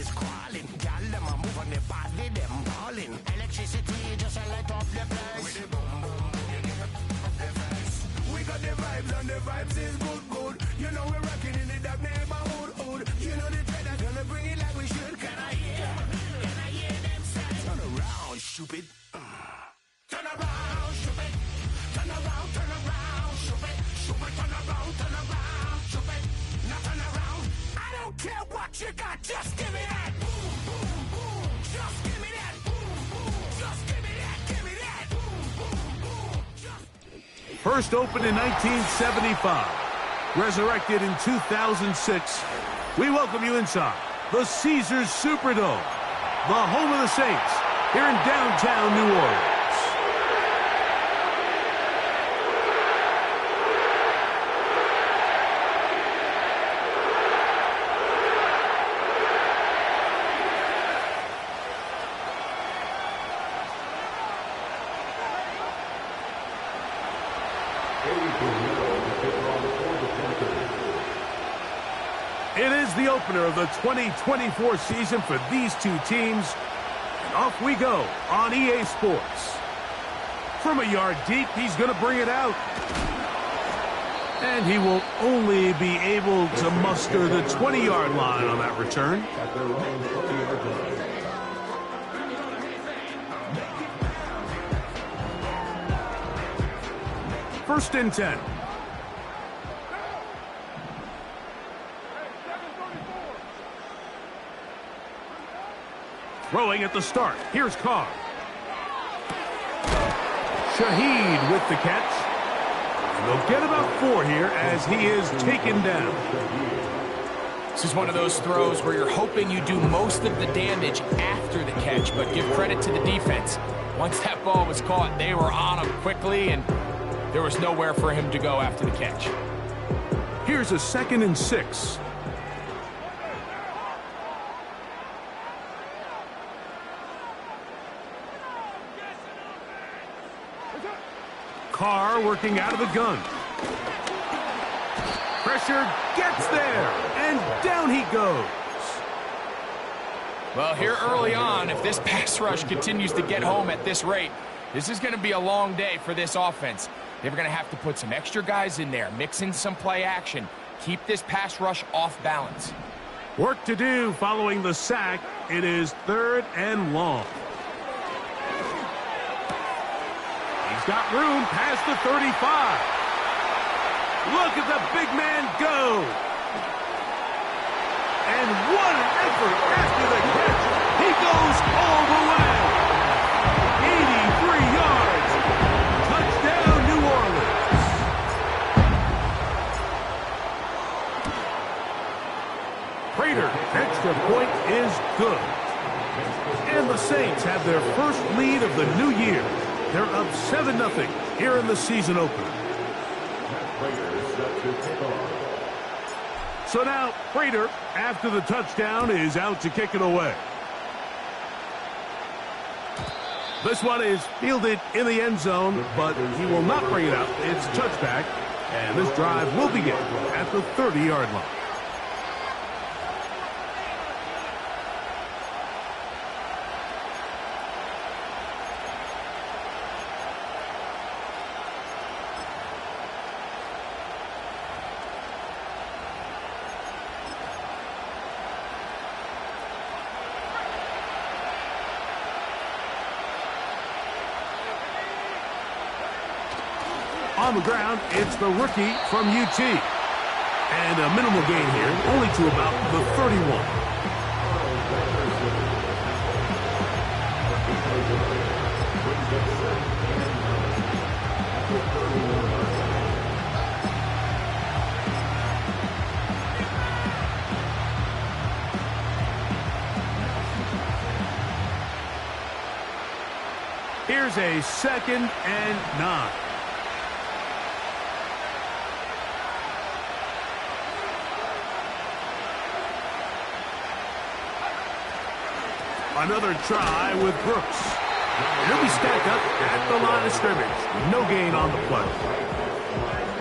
is crawling. Y'all them a move on the body, them balling. Electricity just a light up the place. With the boom boom boom, you get up the face. We got the vibes and the vibes is good good. You know we're rocking in the dark neighborhood. You know the dread gonna bring it like we should. Can I hear them say? Turn around, stupid. Turn around, stupid. Turn around, stupid. Stupid, turn around, stupid. Now turn around. I don't care what you got, just give me that. Boom, boom, boom. Just give me that. Boom, boom. Just give me that. Give me that. Boom, boom, boom. First opened in 1975, resurrected in 2006. We welcome you inside the Caesars Superdome, the home of the Saints, here in downtown New Orleans. It is the opener of the 2024 season for these two teams. And off we go on EA Sports. From a yard deep, he's going to bring it out. And he will only be able to muster the 20-yard line on that return. First and 10. Throwing at the start. Here's Carr. Shaheed with the catch. And they'll get about 4 here as he is taken down. This is one of those throws where you're hoping you do most of the damage after the catch, but give credit to the defense. Once that ball was caught, they were on him quickly, and there was nowhere for him to go after the catch. Here's a 2nd and 6. Carr working out of the gun. Pressure gets there, and down he goes. Well, here early on, if this pass rush continues to get home at this rate, this is going to be a long day for this offense. They're going to have to put some extra guys in there, mix in some play action, keep this pass rush off balance. Work to do following the sack. It is 3rd and long. He's got room past the 35. Look at the big man go. And what an effort after the catch. He goes all the way. 83 yards. Touchdown, New Orleans. Prater, extra point is good. And the Saints have their first lead of the new year. They're up 7-0 here in the season opener. So now, Prater, after the touchdown, is out to kick it away. This one is fielded in the end zone, but he will not bring it out. It's touchback, and this drive will begin at the 30-yard line. On the ground, it's the rookie from UT. And a minimal gain here, only to about the 31. Here's a 2nd and 9. Another try with Brooks. He'll be stacked up at the line of scrimmage. No gain on the play.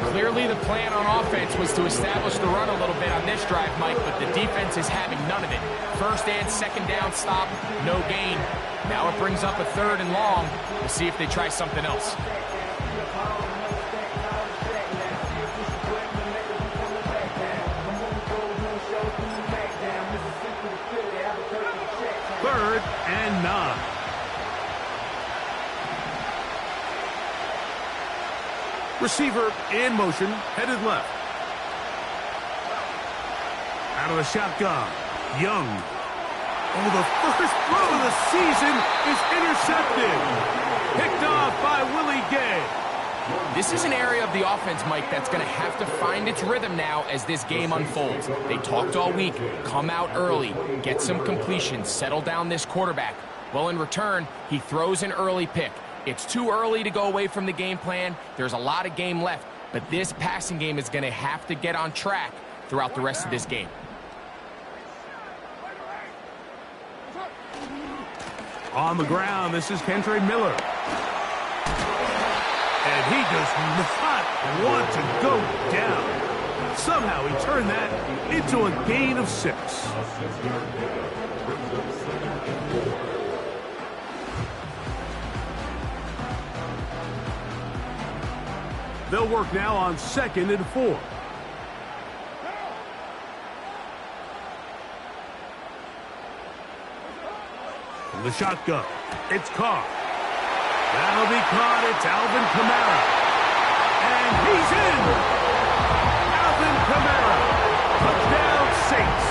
Clearly the plan on offense was to establish the run a little bit on this drive, Mike, but the defense is having none of it. First and second down stop, no gain. Now it brings up a 3rd and long. We'll see if they try something else. Third and 9. Receiver in motion, headed left. Out of the shotgun, Young. Oh, the first throw of the season is intercepted. Picked off by Willie Gay. This is an area of the offense, Mike, that's going to have to find its rhythm now as this game unfolds. They talked all week, come out early, get some completions, settle down this quarterback. Well, in return, he throws an early pick. It's too early to go away from the game plan. There's a lot of game left, but this passing game is going to have to get on track throughout the rest of this game. On the ground, this is Kentre Miller. And he does not want to go down. Somehow he turned that into a gain of 6. They'll work now on 2nd and 4. From the shotgun, it's Carr. That'll be caught. It's Alvin Kamara. And he's in. Alvin Kamara. Touchdown, Saints.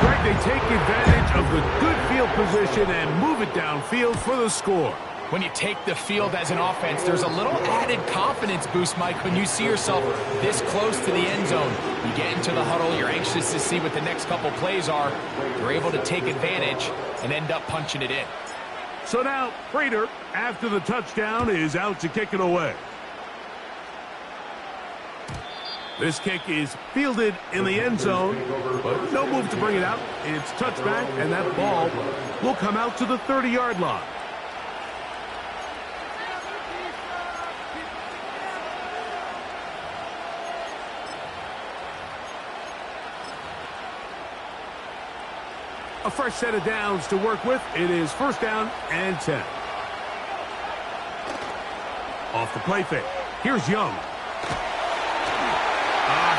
Greg, they take advantage of the good field position and move it downfield for the score. When you take the field as an offense, there's a little added confidence boost, Mike, when you see yourself this close to the end zone. You get into the huddle, you're anxious to see what the next couple plays are. You're able to take advantage and end up punching it in. So now, Prater, after the touchdown, is out to kick it away. This kick is fielded in the end zone, but no move to bring it out. It's touchback, and that ball will come out to the 30-yard line. A fresh set of downs to work with. It is 1st down and 10. Off the play fake. Here's Young. A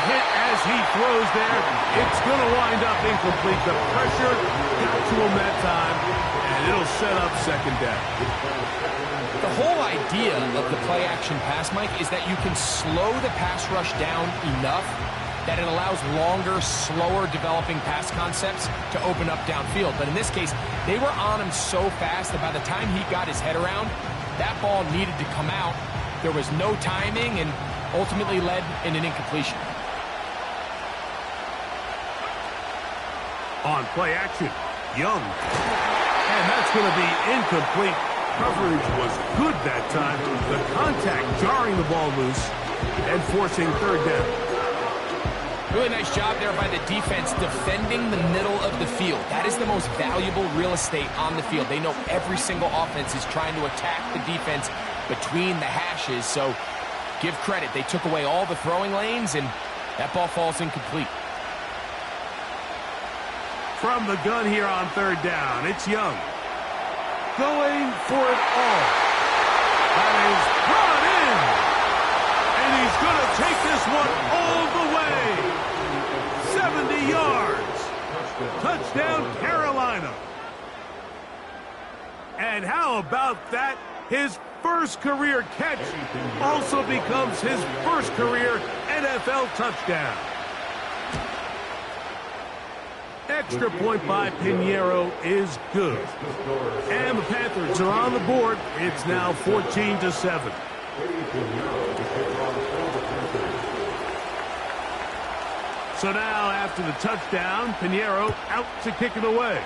hit as he throws there. It's going to wind up incomplete. The pressure got to him that time, and it'll set up 2nd down. The whole idea of the play-action pass, Mike, is that you can slow the pass rush down enough that it allows longer, slower developing pass concepts to open up downfield. But in this case, they were on him so fast that by the time he got his head around, that ball needed to come out. There was no timing and ultimately led in an incompletion. On play action, Young. And that's going to be incomplete. Coverage was good that time. The contact jarring the ball loose and forcing 3rd down. Really nice job there by the defense defending the middle of the field. That is the most valuable real estate on the field. They know every single offense is trying to attack the defense between the hashes, so give credit. They took away all the throwing lanes, and that ball falls incomplete. From the gun here on 3rd down, it's Young. Going for it all. That is brought in. And he's going to take this one all the way. 70 yards. Touchdown, Carolina. And how about that? His first career catch also becomes his first career NFL touchdown. Extra point by Pinheiro is good. And the Panthers are on the board. It's now 14-7. So now, after the touchdown, Pinheiro out to kick it away.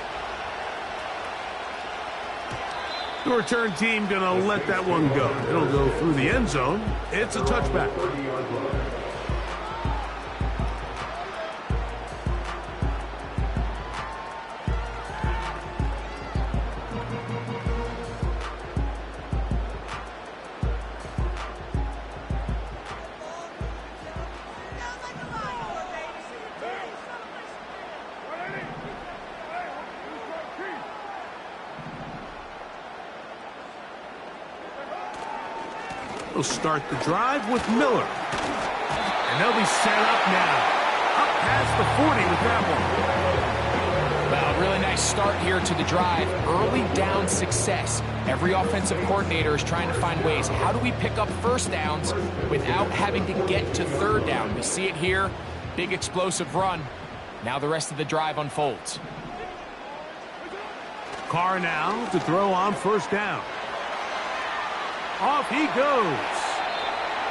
The return team going to let that one go. It'll go through the end zone. It's a touchback. They'll start the drive with Miller. And they'll be set up now. Up past the 40 with that one. Well, really nice start here to the drive. Early down success. Every offensive coordinator is trying to find ways. How do we pick up first downs without having to get to third down? We see it here. Big explosive run. Now the rest of the drive unfolds. Carr now to throw on first down. Off he goes.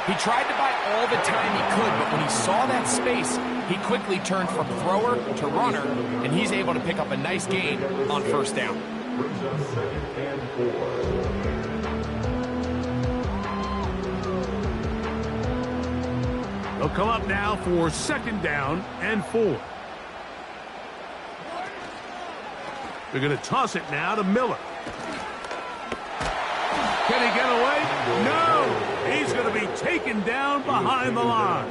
He tried to buy all the time he could, but when he saw that space, he quickly turned from thrower to runner, and he's able to pick up a nice gain on first down. They'll come up now for second down and 4. They're going to toss it now to Miller. Can he get away? No! He's going to be taken down behind the line.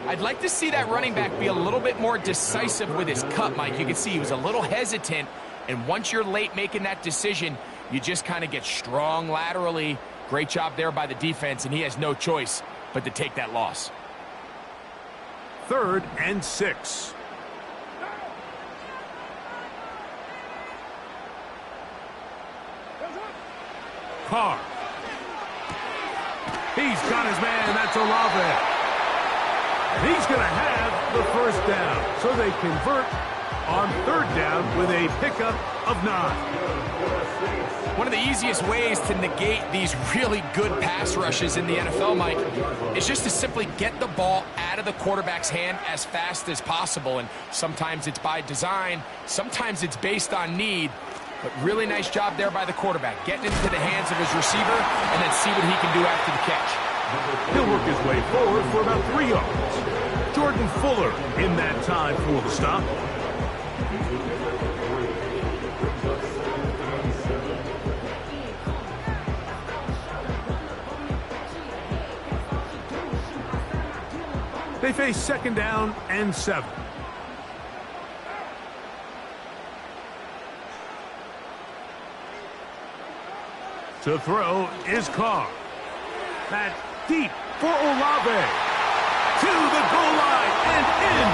I'd like to see that running back be a little bit more decisive with his cut, Mike. You can see he was a little hesitant, and once you're late making that decision, you just kind of get strong laterally. Great job there by the defense, and he has no choice but to take that loss. 3rd and 6. Carr. He's got his man. That's Olave. He's going to have the first down. So they convert on 3rd down with a pickup of 9. One of the easiest ways to negate these really good pass rushes in the NFL, Mike, is just to simply get the ball out of the quarterback's hand as fast as possible. And sometimes it's by design. Sometimes it's based on need. But really nice job there by the quarterback, getting into the hands of his receiver and then see what he can do after the catch. He'll work his way forward for about 3 yards. Jordan Fuller in that time for the stop. They face second down and 7. To throw is Carr. That deep for Olave. To the goal line and in.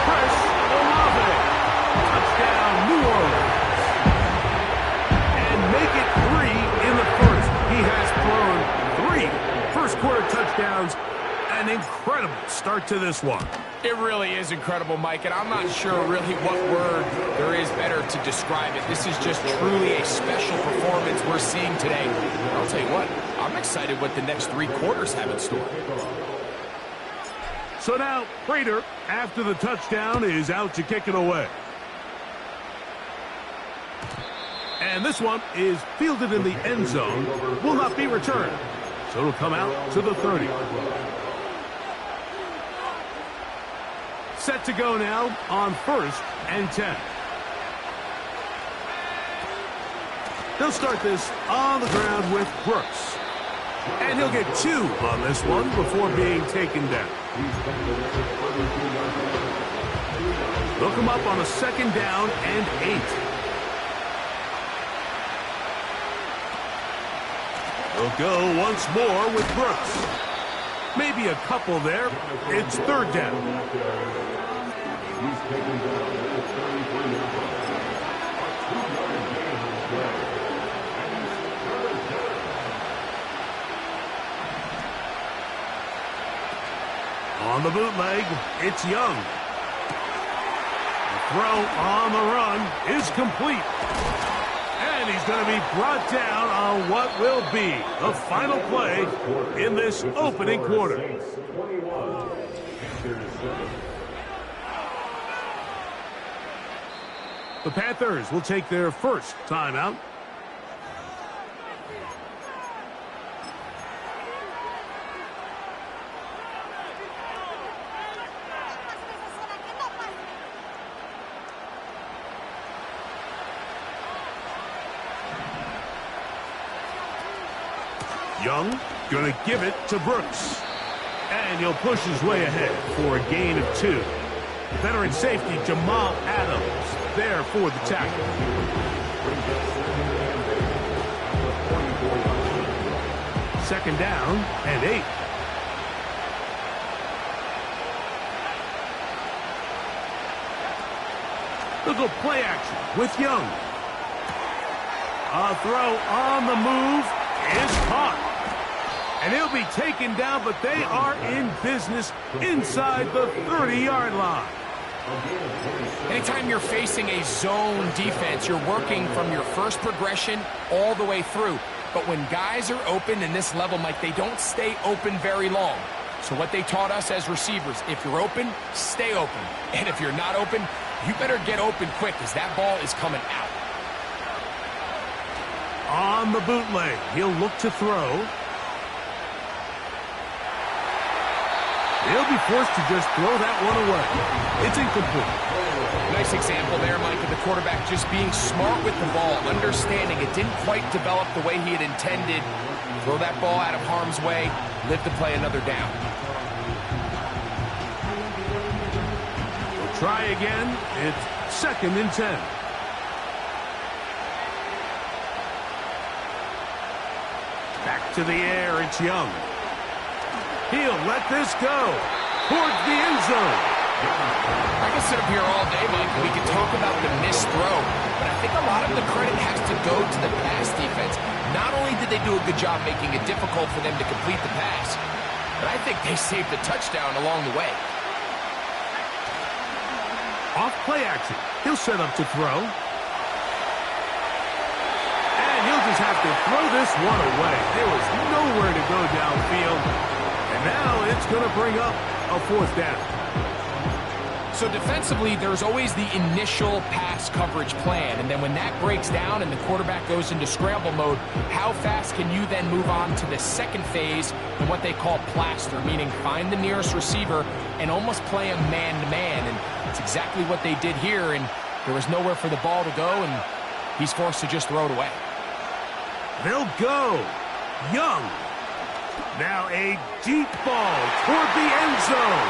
Press Olave. Touchdown, New Orleans. And make it 3 in the first. He has thrown 3 first-quarter touchdowns. An incredible start to this one. It really is incredible, Mike, and I'm not sure really what word there is better to describe it. This is just truly a special performance we're seeing today. I'll tell you what, I'm excited what the next 3 quarters have in store. So now, Prater, after the touchdown, is out to kick it away. And this one is fielded in the end zone, will not be returned. So it'll come out to the 30. Set to go now on 1st and 10. They'll start this on the ground with Brooks. And he'll get 2 on this one before being taken down. They'll come up on a second down and 8. They'll go once more with Brooks. Maybe a couple there. It's 3rd down. On the bootleg, it's Young. The throw on the run is complete. And he's going to be brought down on what will be the final play in this opening quarter. The Panthers will take their first timeout. Young going to give it to Brooks. And he'll push his way ahead for a gain of 2. Veteran safety Jamal Adams there for the tackle. Second down and 8. They'll go play action with Young. A throw on the move is caught. And he'll be taken down, but they are in business inside the 30-yard line. Anytime you're facing a zone defense, you're working from your first progression all the way through. But when guys are open in this level, Mike, they don't stay open very long. So what they taught us as receivers, if you're open, stay open. And if you're not open, you better get open quick because that ball is coming out. On the bootleg, he'll look to throw. He'll be forced to just throw that one away. It's incomplete. Nice example there, Mike, of the quarterback just being smart with the ball, understanding it didn't quite develop the way he had intended. Throw that ball out of harm's way, live to play another down. We'll try again. It's 2nd and 10. Back to the air, it's Young. He'll let this go towards the end zone. I can sit up here all day, Mike. We can talk about the missed throw, but I think a lot of the credit has to go to the pass defense. Not only did they do a good job making it difficult for them to complete the pass, but I think they saved a touchdown along the way. Off play action. He'll set up to throw. And he'll just have to throw this one away. There was nowhere to go downfield. And now it's going to bring up a 4th down. So defensively, there's always the initial pass coverage plan. And then when that breaks down and the quarterback goes into scramble mode, how fast can you then move on to the second phase in what they call plaster, meaning find the nearest receiver and almost play him man-to-man. And it's exactly what they did here. And there was nowhere for the ball to go, and he's forced to just throw it away. They'll go. Young. Now a deep ball toward the end zone.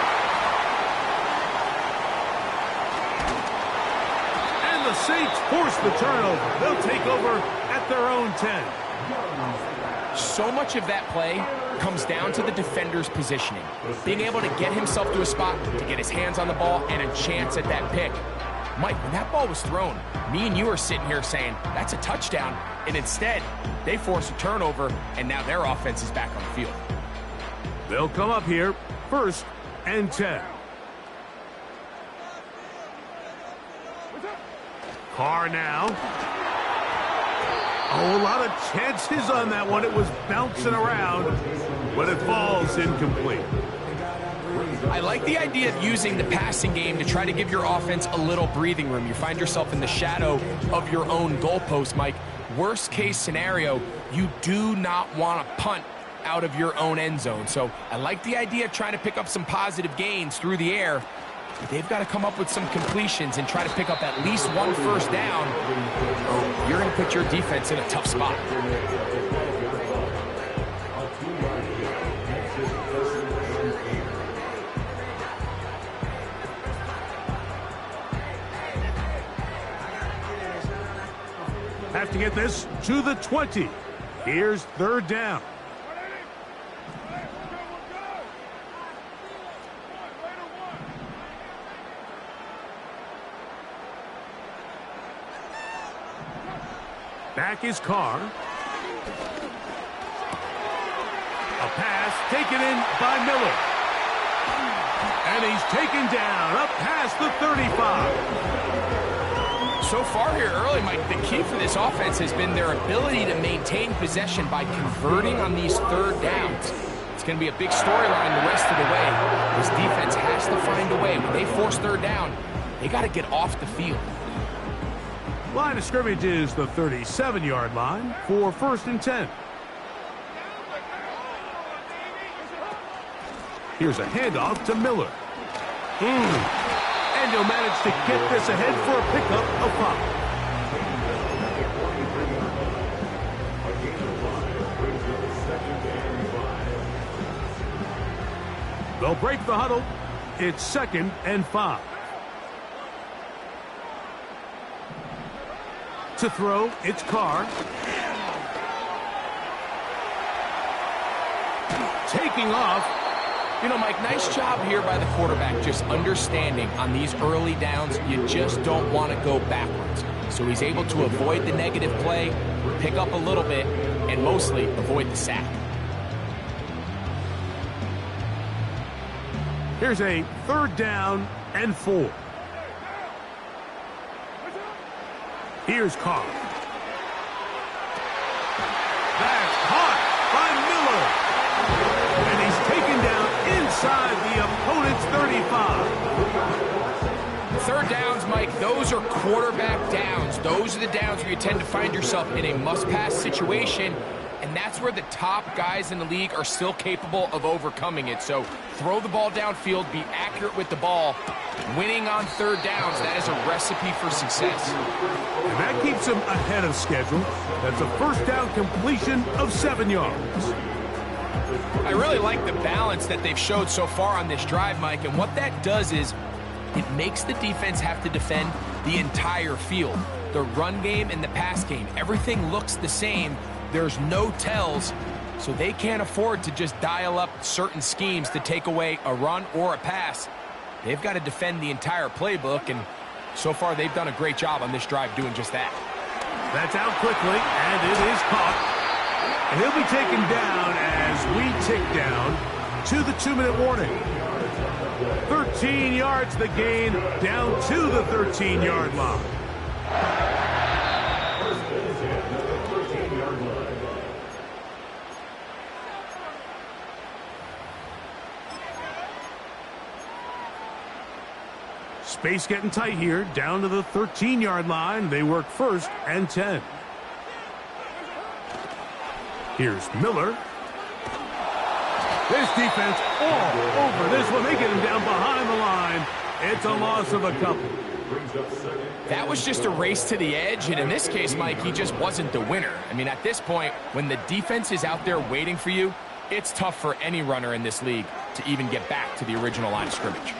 And the Saints force the turnover. They'll take over at their own 10. So much of that play comes down to the defender's positioning. Being able to get himself to a spot, to get his hands on the ball, and a chance at that pick. Mike, when that ball was thrown, me and you are sitting here saying, that's a touchdown. And instead, they force a turnover, and now their offense is back on the field. They'll come up here, 1st and 10. Carr now. Oh, a lot of chances on that one. It was bouncing around, but it falls incomplete. I like the idea of using the passing game to try to give your offense a little breathing room. You find yourself in the shadow of your own goalpost, Mike. Worst case scenario, you do not want to punt out of your own end zone. So I like the idea of trying to pick up some positive gains through the air. But they've got to come up with some completions and try to pick up at least 1 first down. You're going to put your defense in a tough spot. Have to get this to the 20. Here's 3rd down. Back is Carr. A pass taken in by Miller. And he's taken down up past the 35. So far here early, Mike, the key for this offense has been their ability to maintain possession by converting on these 3rd downs. It's going to be a big storyline the rest of the way. This defense has to find a way. When they force 3rd down, they got to get off the field. Line of scrimmage is the 37-yard line for 1st and 10. Here's a handoff to Miller. And he'll manage to get this ahead for a pickup of 5. They'll break the huddle. It's 2nd and 5. To throw, it's Carr. taking off. You know, Mike, nice job here by the quarterback, just understanding on these early downs, you just don't want to go backwards. So he's able to avoid the negative play, pick up a little bit, and mostly avoid the sack. Here's a 3rd down and 4. Here's Carr. That's caught by Miller. And he's taken down inside the opponent's 35. 3rd downs, Mike, those are quarterback downs. Those are the downs where you tend to find yourself in a must-pass situation, and that's where the top guys in the league are still capable of overcoming it. So throw the ball downfield, be accurate with the ball. Winning on 3rd downs, that is a recipe for success. And that keeps him ahead of schedule. That's a 1st down completion of 7 yards. I really like the balance that they've showed so far on this drive, Mike, and what that does is it makes the defense have to defend the entire field. The run game and the pass game, everything looks the same. There's no tells, so they can't afford to just dial up certain schemes to take away a run or a pass. They've got to defend the entire playbook, and so far they've done a great job on this drive doing just that. That's out quickly, and it is caught. And he'll be taken down as we tick down to the 2-minute warning. 13 yards the gain, down to the 13-yard line. Space getting tight here, down to the 13-yard line. They work 1st and 10. Here's Miller. This defense all over this one. They get him down behind the line. It's a loss of a couple. That was just a race to the edge, and in this case, Mike, he just wasn't the winner. I mean, at this point, when the defense is out there waiting for you, it's tough for any runner in this league to even get back to the original line of scrimmage.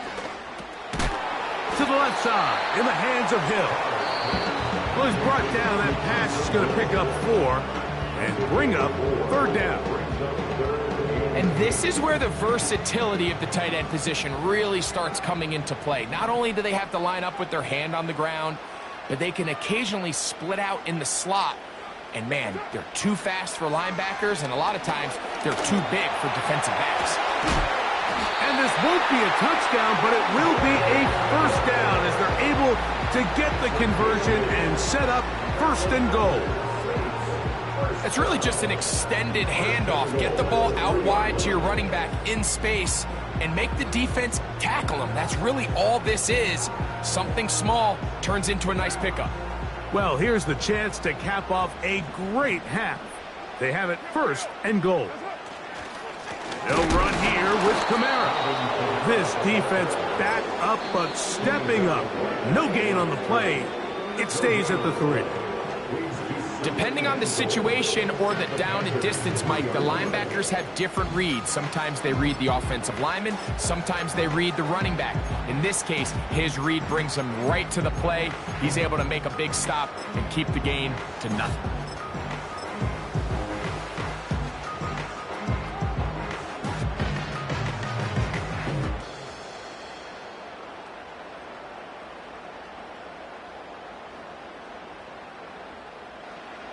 To the left side, in the hands of Hill. Well, he's brought down. That pass is going to pick up 4 and bring up 3rd down. And this is where the versatility of the tight end position really starts coming into play. Not only do they have to line up with their hand on the ground, but they can occasionally split out in the slot. And man, they're too fast for linebackers, and a lot of times they're too big for defensive backs. And this won't be a touchdown, but it will be a 1st down as they're able to get the conversion and set up 1st and goal. It's really just an extended handoff. Get the ball out wide to your running back in space and make the defense tackle him. That's really all this is. Something small turns into a nice pickup. Well, here's the chance to cap off a great half. They have it 1st and goal. They'll run here with Kamara. This defense back up but stepping up. No gain on the play. It stays at the 3. Depending on the situation or the down and distance, Mike, the linebackers have different reads. Sometimes they read the offensive lineman. Sometimes they read the running back. In this case, his read brings him right to the play. He's able to make a big stop and keep the gain to nothing.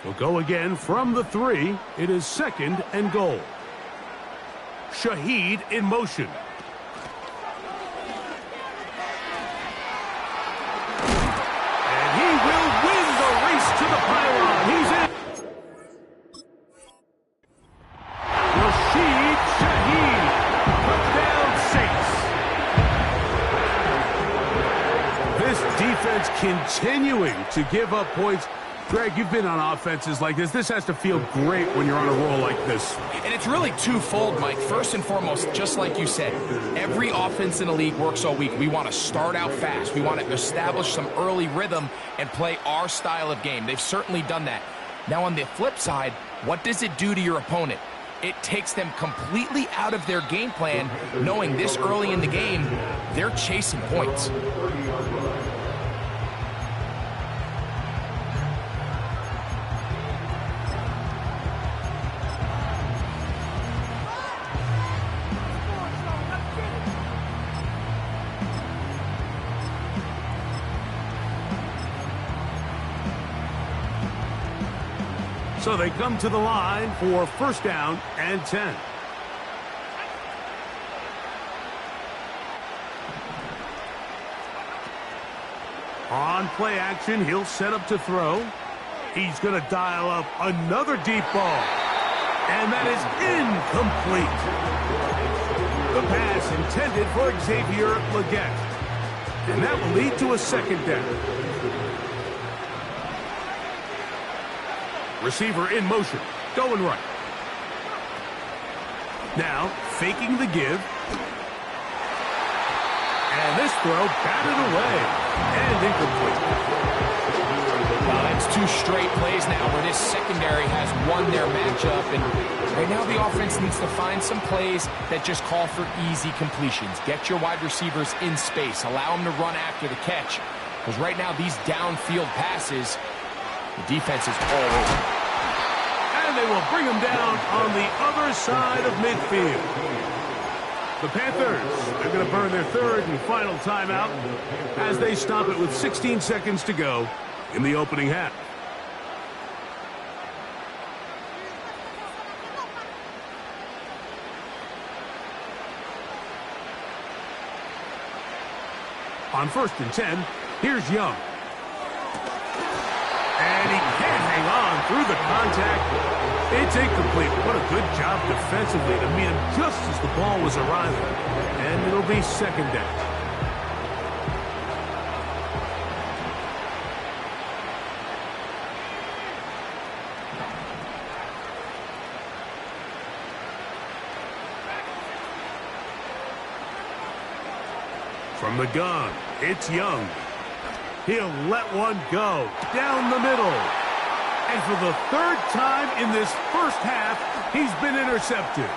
We'll go again from the 3. It is 2nd and goal. Shaheed in motion. And he will win the race to the pylon. He's in. Rashid Shaheed put down 6. This defense continuing to give up points. Greg, you've been on offenses like this. This has to feel great when you're on a roll like this. And it's really twofold, Mike. First and foremost, just like you said, every offense in the league works all week. We want to start out fast. We want to establish some early rhythm and play our style of game. They've certainly done that. Now, on the flip side, what does it do to your opponent? It takes them completely out of their game plan, knowing this early in the game, they're chasing points. So they come to the line for first down and 10. On play action, he'll set up to throw. He's going to dial up another deep ball. And that is incomplete. The pass intended for Xavier Legette. And that will lead to a second down. Receiver in motion, going right. Now, faking the give. And this throw batted away and incomplete. Well, that's two straight plays now where this secondary has won their matchup. And right now the offense needs to find some plays that just call for easy completions. Get your wide receivers in space. Allow them to run after the catch. Because right now these downfield passes, the defense is all over. And they will bring him down on the other side of midfield. The Panthers, they're going to burn their third and final timeout as they stop it with 16 seconds to go in the opening half. On 1st and 10, here's Young. And he can't hang on through the contact. It's incomplete. What a good job defensively to meet him just as the ball was arriving. And it'll be second down. From the gun, it's Young. He'll let one go down the middle. And for the third time in this first half, he's been intercepted.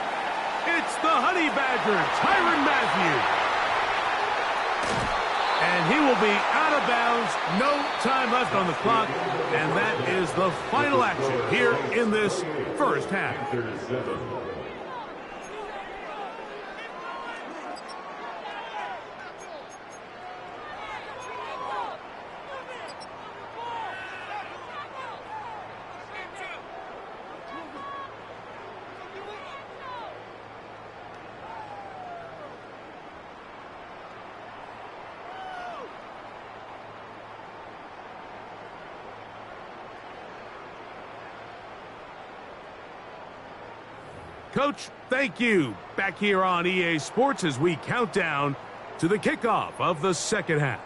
It's the Honey Badger, Tyrann Mathieu. And he will be out of bounds. No time left on the clock. And that is the final action here in this first half. Coach, thank you. Back here on EA Sports as we count down to the kickoff of the second half.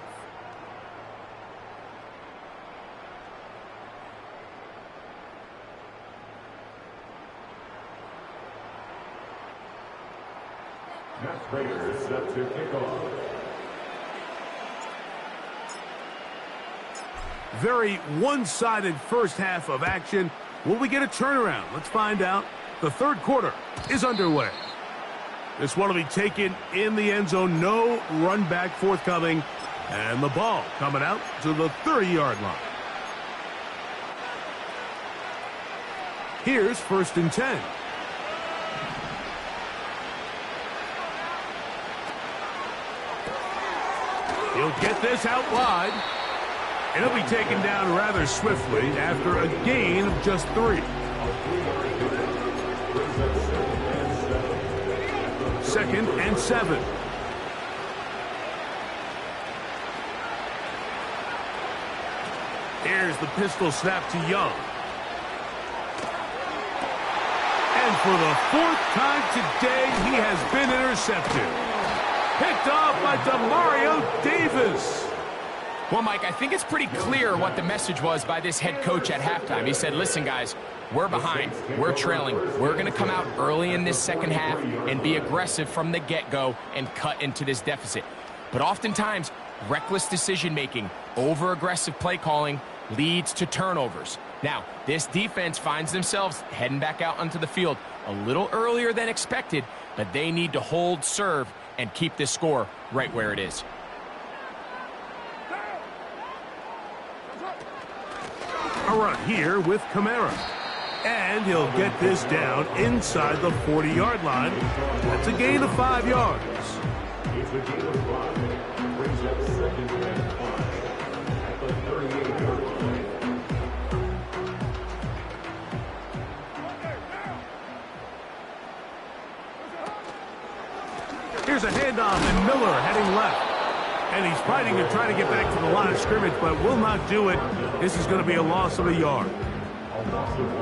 Matt Prater is set to kick off. Very one-sided first half of action. Will we get a turnaround? Let's find out. The third quarter is underway. This one will be taken in the end zone. No run back forthcoming. And the ball coming out to the 30-yard line. Here's 1st and 10. He'll get this out wide. And he'll be taken down rather swiftly after a gain of just 3. 2nd and 7. Here's the pistol snap to Young. And for the 4th time today, he has been intercepted. Picked off by Demario Davis. Well, Mike, I think it's pretty clear what the message was by this head coach at halftime. He said, listen, guys, we're behind. We're trailing. We're going to come out early in this second half and be aggressive from the get-go and cut into this deficit. But oftentimes, reckless decision-making, over-aggressive play calling leads to turnovers. Now, this defense finds themselves heading back out onto the field a little earlier than expected, but they need to hold serve and keep this score right where it is. A run here with Kamara. And he'll get this down inside the 40-yard line. That's a gain of 5 yards. It's a gain of 5. Brings up 2nd and 5 at the 38-yard line. Here's a handoff, and Miller heading left. And he's fighting to try to get back to the line of scrimmage, but will not do it. This is going to be a loss of a yard.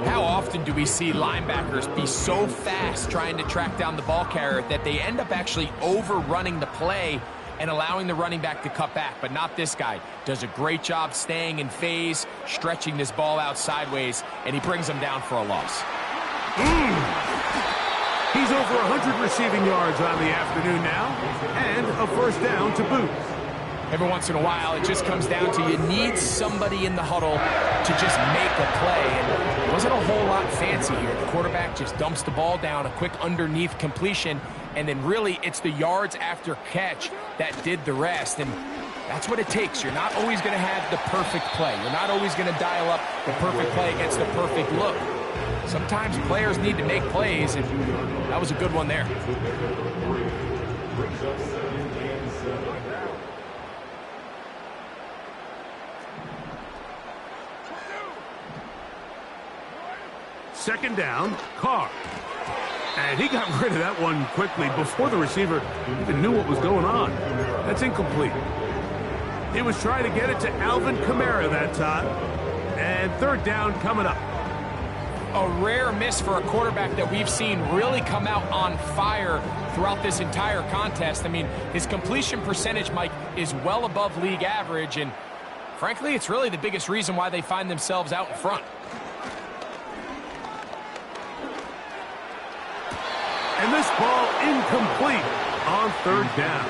How often do we see linebackers be so fast trying to track down the ball carrier that they end up actually overrunning the play and allowing the running back to cut back? But not this guy. Does a great job staying in phase, stretching this ball out sideways, and he brings them down for a loss. He's over 100 receiving yards on the afternoon now, and a first down to boot. Every once in a while, it just comes down to you need somebody in the huddle to just make a play. And it wasn't a whole lot fancy here. The quarterback just dumps the ball down, a quick underneath completion, and then really it's the yards after catch that did the rest. And that's what it takes. You're not always going to have the perfect play. You're not always going to dial up the perfect play against the perfect look. Sometimes players need to make plays, and that was a good one there. Second down, Carr. And he got rid of that one quickly before the receiver even knew what was going on. That's incomplete. He was trying to get it to Alvin Kamara that time. And third down coming up. A rare miss for a quarterback that we've seen really come out on fire throughout this entire contest. I mean, his completion percentage, Mike, is well above league average. And frankly, it's really the biggest reason why they find themselves out in front. And this ball incomplete on third down.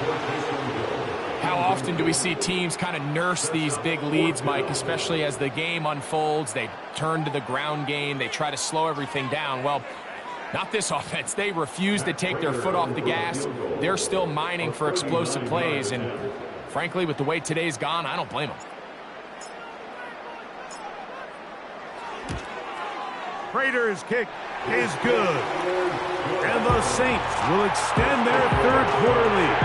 How often do we see teams kind of nurse these big leads, Mike, especially as the game unfolds? They turn to the ground game. They try to slow everything down. Well, not this offense. They refuse to take their foot off the gas. They're still mining for explosive plays. And frankly, with the way today's gone, I don't blame them. Raiders' kick is good. And the Saints will extend their third quarter lead.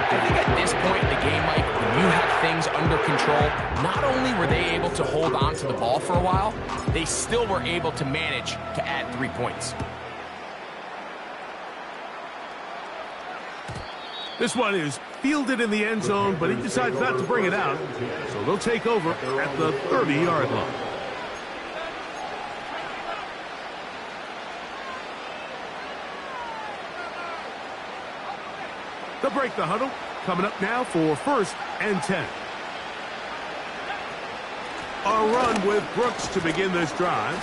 I think at this point in the game, Mike, when you have things under control, not only were they able to hold on to the ball for a while, they still were able to manage to add 3 points. This one is fielded in the end zone, but he decides not to bring it out. So they'll take over at the 30-yard line. They'll break the huddle. Coming up now for 1st and 10. A run with Brooks to begin this drive.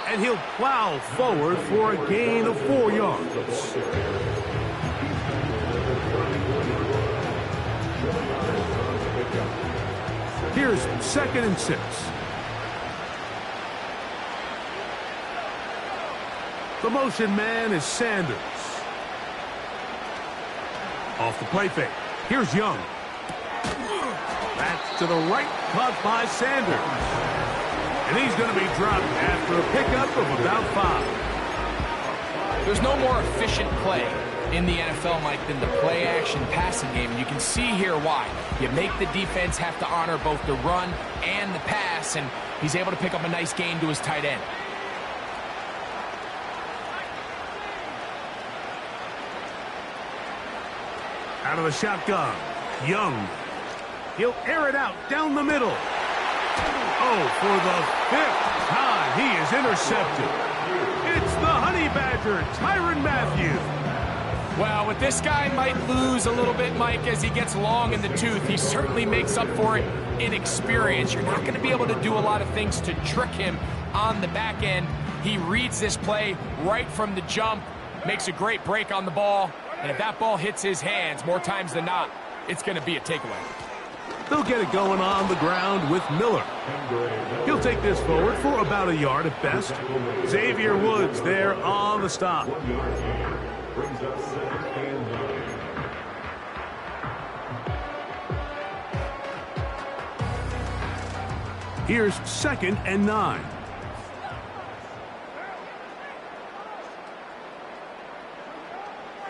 And he'll plow forward for a gain of 4 yards. Here's 2nd and 6. The motion man is Sanders. Off the play fake. Here's Young. That's to the right, caught by Sanders. And he's going to be dropped after a pickup of about 5. There's no more efficient play in the NFL, Mike, than the play-action passing game. And you can see here why. You make the defense have to honor both the run and the pass, and he's able to pick up a nice gain to his tight end. Out of the shotgun, Young. He'll air it out down the middle. Oh, for the 5th time, he is intercepted. It's the Honey Badger, Tyrann Mathieu. Well, with this guy might lose a little bit, Mike, as he gets long in the tooth. He certainly makes up for it in experience. You're not going to be able to do a lot of things to trick him on the back end. He reads this play right from the jump, makes a great break on the ball. And if that ball hits his hands, more times than not, it's going to be a takeaway. They'll get it going on the ground with Miller. He'll take this forward for about a yard at best. Xavier Woods there on the stop. Here's 2nd and 9.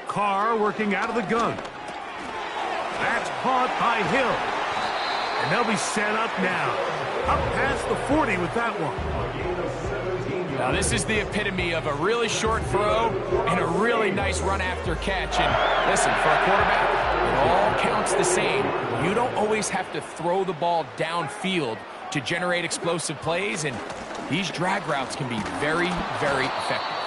Carr working out of the gun. That's caught by Hill. And they'll be set up now. Up past the 40 with that one. Now, this is the epitome of a really short throw and a really nice run after catch. And listen, for a quarterback, it all counts the same. You don't always have to throw the ball downfield to generate explosive plays, and these drag routes can be very, very effective.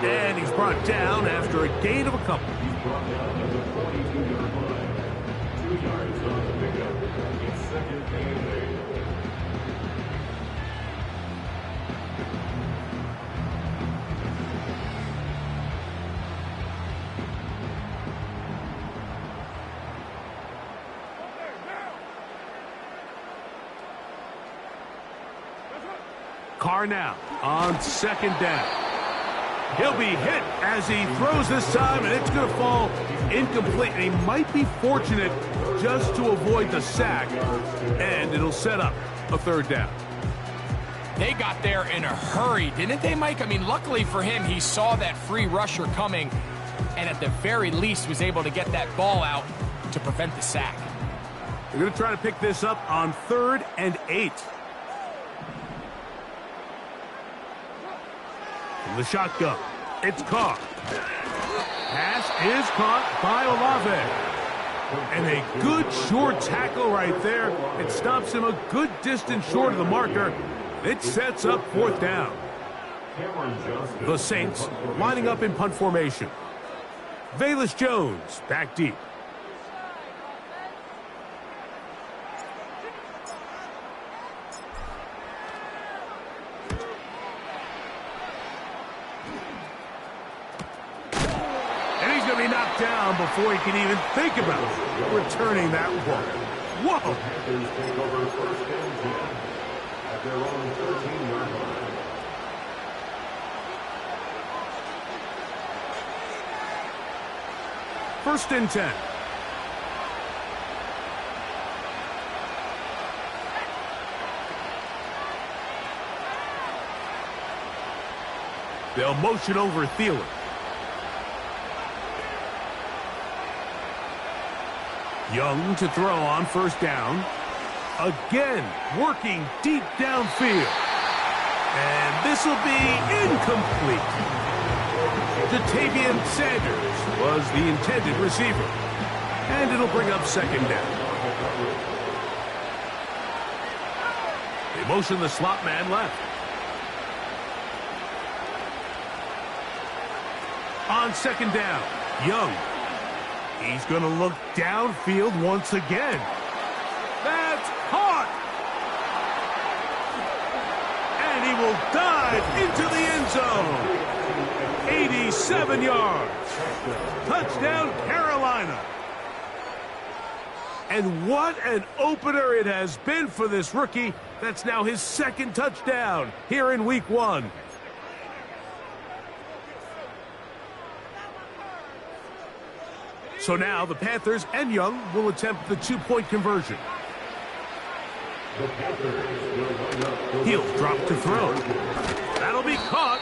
And he's brought down after a gain of a couple. He's brought down at the 42-yard line. 2 yards on the pickup. It's second and 8. Carr now on second down. He'll be hit as he throws this time, and it's going to fall incomplete. And he might be fortunate just to avoid the sack, and it'll set up a third down. They got there in a hurry, didn't they, Mike? I mean, luckily for him, he saw that free rusher coming, and at the very least was able to get that ball out to prevent the sack. They're going to try to pick this up on 3rd and 8. From the shotgun, it's Carr. Pass is caught by Olave. And a good short tackle right there. It stops him a good distance short of the marker. It sets up 4th down. The Saints lining up in punt formation. Velus Jones back deep. Knocked down before he can even think about returning that one. Whoa! Panthers take over 1st and 10 at their own 13-yard line. First and 10. They'll motion over Thielen. Young to throw on 1st down. Again, working deep downfield. And this will be incomplete. Jatavian Sanders was the intended receiver. And it'll bring up 2nd down. They motion the slot man left. On 2nd down, Young. He's going to look downfield once again. That's caught! And he will dive into the end zone. 87 yards. Touchdown, Carolina. And what an opener it has been for this rookie. That's now his 2nd touchdown here in Week 1. So now the Panthers and Young will attempt the 2-point conversion. He'll drop to throw. That'll be caught.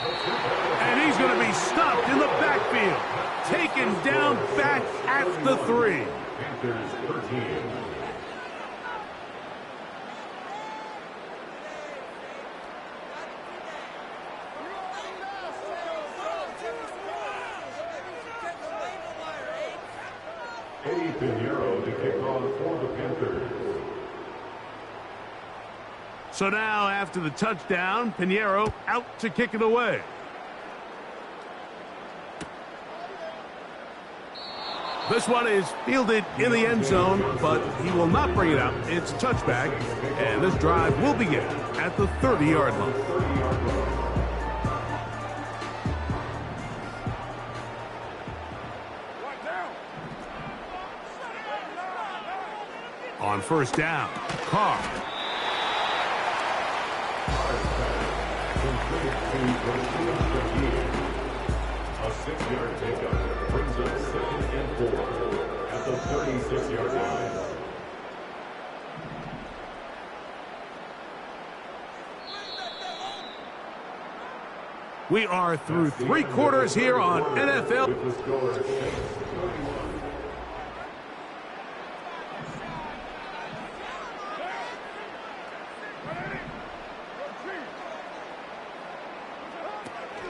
And he's going to be stopped in the backfield. Taken down back at the 3. Panthers 13. Pinheiro to kick off for the Panthers. So now, after the touchdown, Pinheiro out to kick it away. This one is fielded in the end zone, but he will not bring it out. It's a touchback, and this drive will begin at the 30-yard line. On 1st down, Carr. A 6-yard pickup brings up 2nd and 4 at the 36-yard line. We are through 3 quarters here on NFL. With the score 6-31.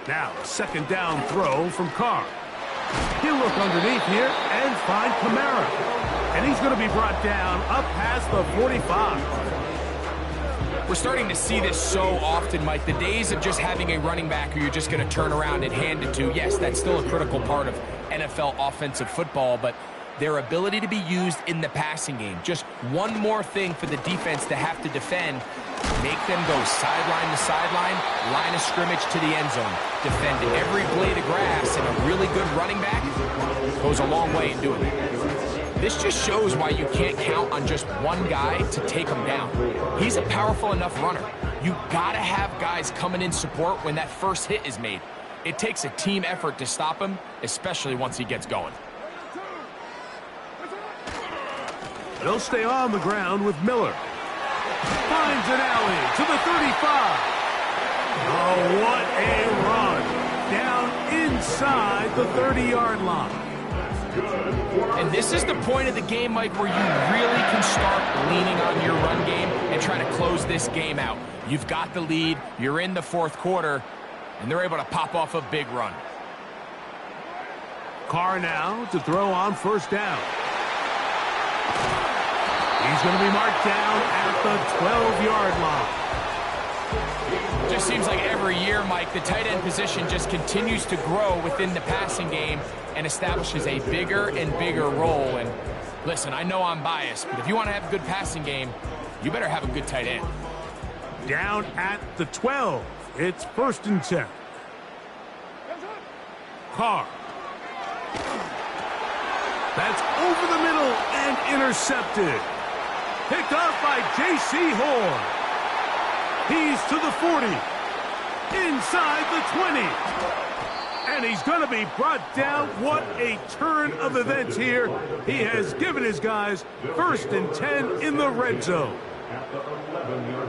Now, second down throw from Carr. He'll look underneath here and find Kamara. And he's going to be brought down up past the 45. We're starting to see this so often, Mike. The days of just having a running back who you're just going to turn around and hand it to, yes, that's still a critical part of NFL offensive football, but their ability to be used in the passing game. Just one more thing for the defense to have to defend. Make them go sideline to sideline, line of scrimmage to the end zone. Defend every blade of grass, and a really good running back goes a long way in doing that. This just shows why you can't count on just one guy to take him down. He's a powerful enough runner. You gotta have guys coming in support when that first hit is made. It takes a team effort to stop him, especially once he gets going. They'll stay on the ground with Miller. Finds an alley to the 35. Oh, what a run. Down inside the 30-yard line. And this is the point of the game, Mike, where you really can start leaning on your run game and try to close this game out. You've got the lead, you're in the fourth quarter, and they're able to pop off a big run. Carr now to throw on first down. He's going to be marked down at the 12-yard line. Just seems like every year, Mike, the tight end position just continues to grow within the passing game and establishes a bigger and bigger role. And listen, I know I'm biased, but if you want to have a good passing game, you better have a good tight end. Down at the 12. It's 1st and 10. Carr. That's over the middle and intercepted. Picked off by J.C. Horn. He's to the 40. Inside the 20. And he's going to be brought down. What a turn of events here. He has given his guys 1st and 10 in the red zone.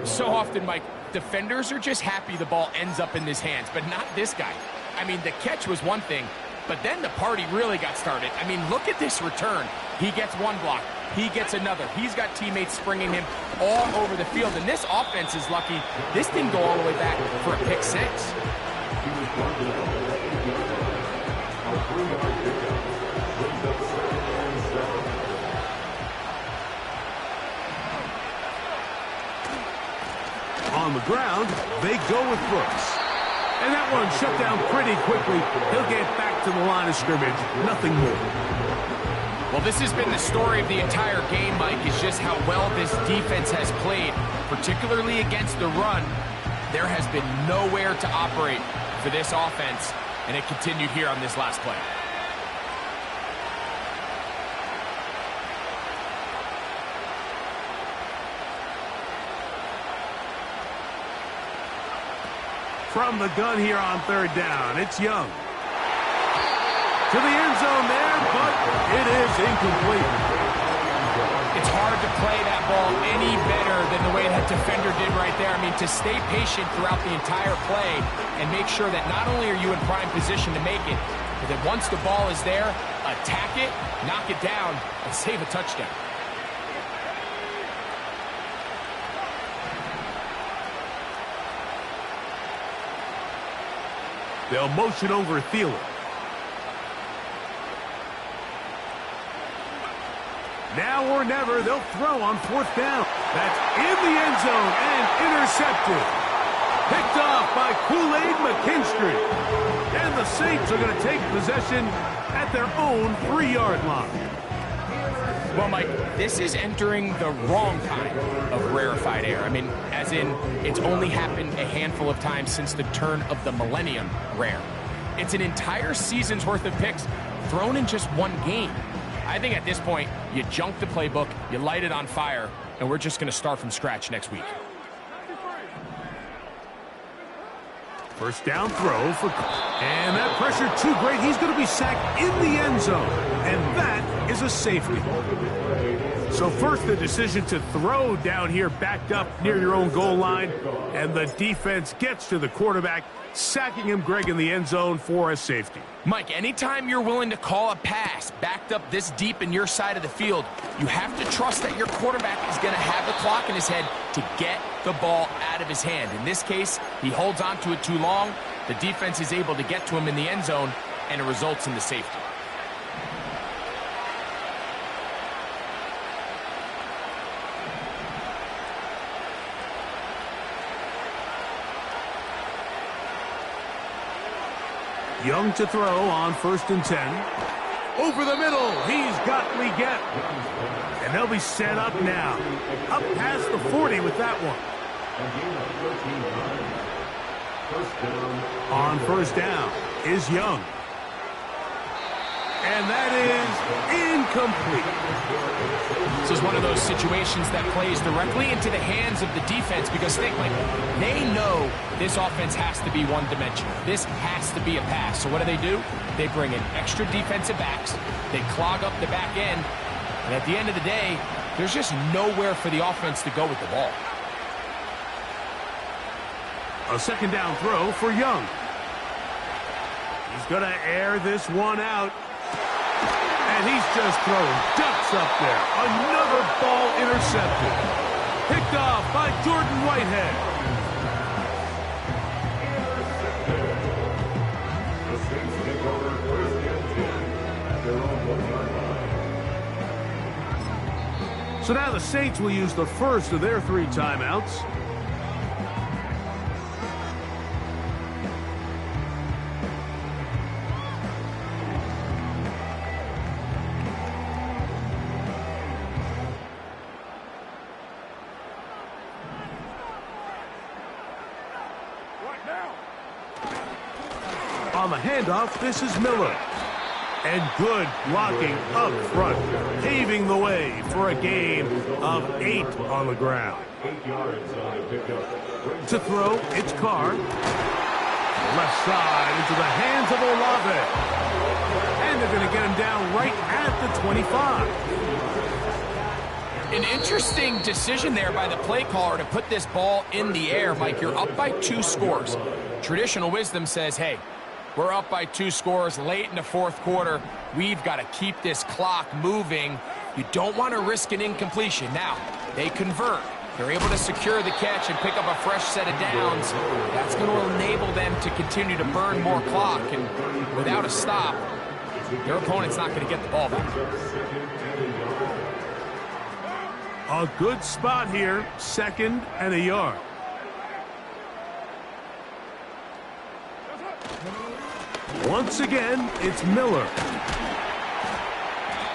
So often, Mike, defenders are just happy the ball ends up in his hands, but not this guy. I mean, the catch was one thing, but then the party really got started. I mean, look at this return. He gets one block. He gets another. He's got teammates springing him all over the field. And this offense is lucky. This didn't go all the way back for a pick six. On the ground, they go with Brooks. And that one shut down pretty quickly. He'll get back to the line of scrimmage. Nothing more. Well, this has been the story of the entire game, Mike, is just how well this defense has played, particularly against the run. There has been nowhere to operate for this offense, and it continued here on this last play. From the gun here on 3rd down, it's Young. To the end zone there, but it is incomplete. It's hard to play that ball any better than the way that defender did right there. I mean, to stay patient throughout the entire play and make sure that not only are you in prime position to make it, but that once the ball is there, attack it, knock it down, and save a touchdown. They'll motion over Thielen. Now or never, they'll throw on 4th down. That's in the end zone and intercepted. Picked off by Kool-Aid McKinstry. And the Saints are going to take possession at their own 3-yard line. Well, Mike, this is entering the wrong kind of rarefied air. I mean, as in, it's only happened a handful of times since the turn of the millennium rare. It's an entire season's worth of picks thrown in just one game. I think at this point, you junk the playbook, you light it on fire, and we're just going to start from scratch next week. First down throw for... And that pressure too great. He's going to be sacked in the end zone. And that is a safety. So first the decision to throw down here backed up near your own goal line. And the defense gets to the quarterback, sacking him, Greg, in the end zone for a safety. Mike, anytime you're willing to call a pass backed up this deep in your side of the field, you have to trust that your quarterback is going to have the clock in his head to get the ball out of his hand. In this case, he holds on to it too long, The defense is able to get to him in the end zone, and it results in the safety. Young to throw on 1st and 10. Over the middle, he's got Leggett. And they'll be set up now. Up past the 40 with that one. On 1st down is Young. And that is incomplete. This is one of those situations that plays directly into the hands of the defense because think, like, they know this offense has to be one-dimensional. This has to be a pass. So what do? They bring in extra defensive backs. They clog up the back end. And at the end of the day, there's just nowhere for the offense to go with the ball. A 2nd down throw for Young. He's going to air this one out. And he's just throwing ducks up there. Another ball intercepted. Picked off by Jordan Whitehead. The Saints take over 1st and 10 at their own 1-yard line. So now the Saints will use the first of their 3 timeouts. On the handoff, this is Miller. And good blocking up front, paving the way for a gain of 8 on the ground. 8 yards on the pickup. To throw, it's Carr. Left side into the hands of Olave. And they're going to get him down right at the 25. An interesting decision there by the play caller to put this ball in the air. Mike, you're up by 2 scores. Traditional wisdom says, hey, we're up by 2 scores late in the 4th quarter. We've got to keep this clock moving. You don't want to risk an incompletion. Now, they convert. They're able to secure the catch and pick up a fresh set of downs. That's going to enable them to continue to burn more clock. And without a stop, their opponent's not going to get the ball back. A good spot here, 2nd and a yard. Once again, it's Miller.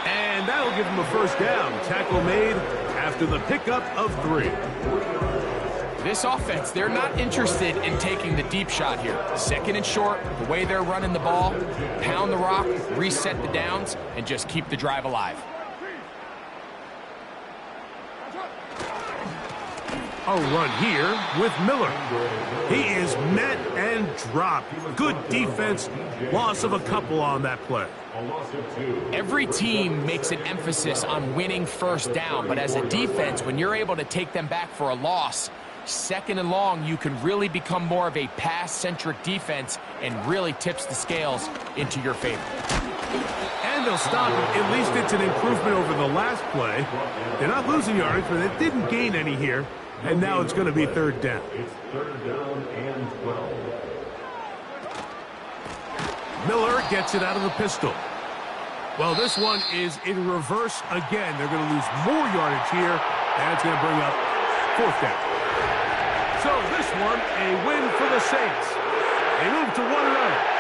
And that'll give him a 1st down. Tackle made after the pickup of 3. This offense, they're not interested in taking the deep shot here. 2nd and short, the way they're running the ball, pound the rock, reset the downs, and just keep the drive alive. A run here with Miller. He is met and dropped. Good defense. Loss of a couple on that play. Every team makes an emphasis on winning 1st down, but as a defense, when you're able to take them back for a loss, 2nd and long, you can really become more of a pass-centric defense and really tips the scales into your favor. And they'll stop it. At least it's an improvement over the last play. They're not losing yards, but they didn't gain any here. And now it's going to be 3rd down. It's 3rd down and 12. Miller gets it out of the pistol. Well, this one is in reverse again. They're going to lose more yardage here, and it's going to bring up 4th down. So this one, a win for the Saints. They move to 1-0.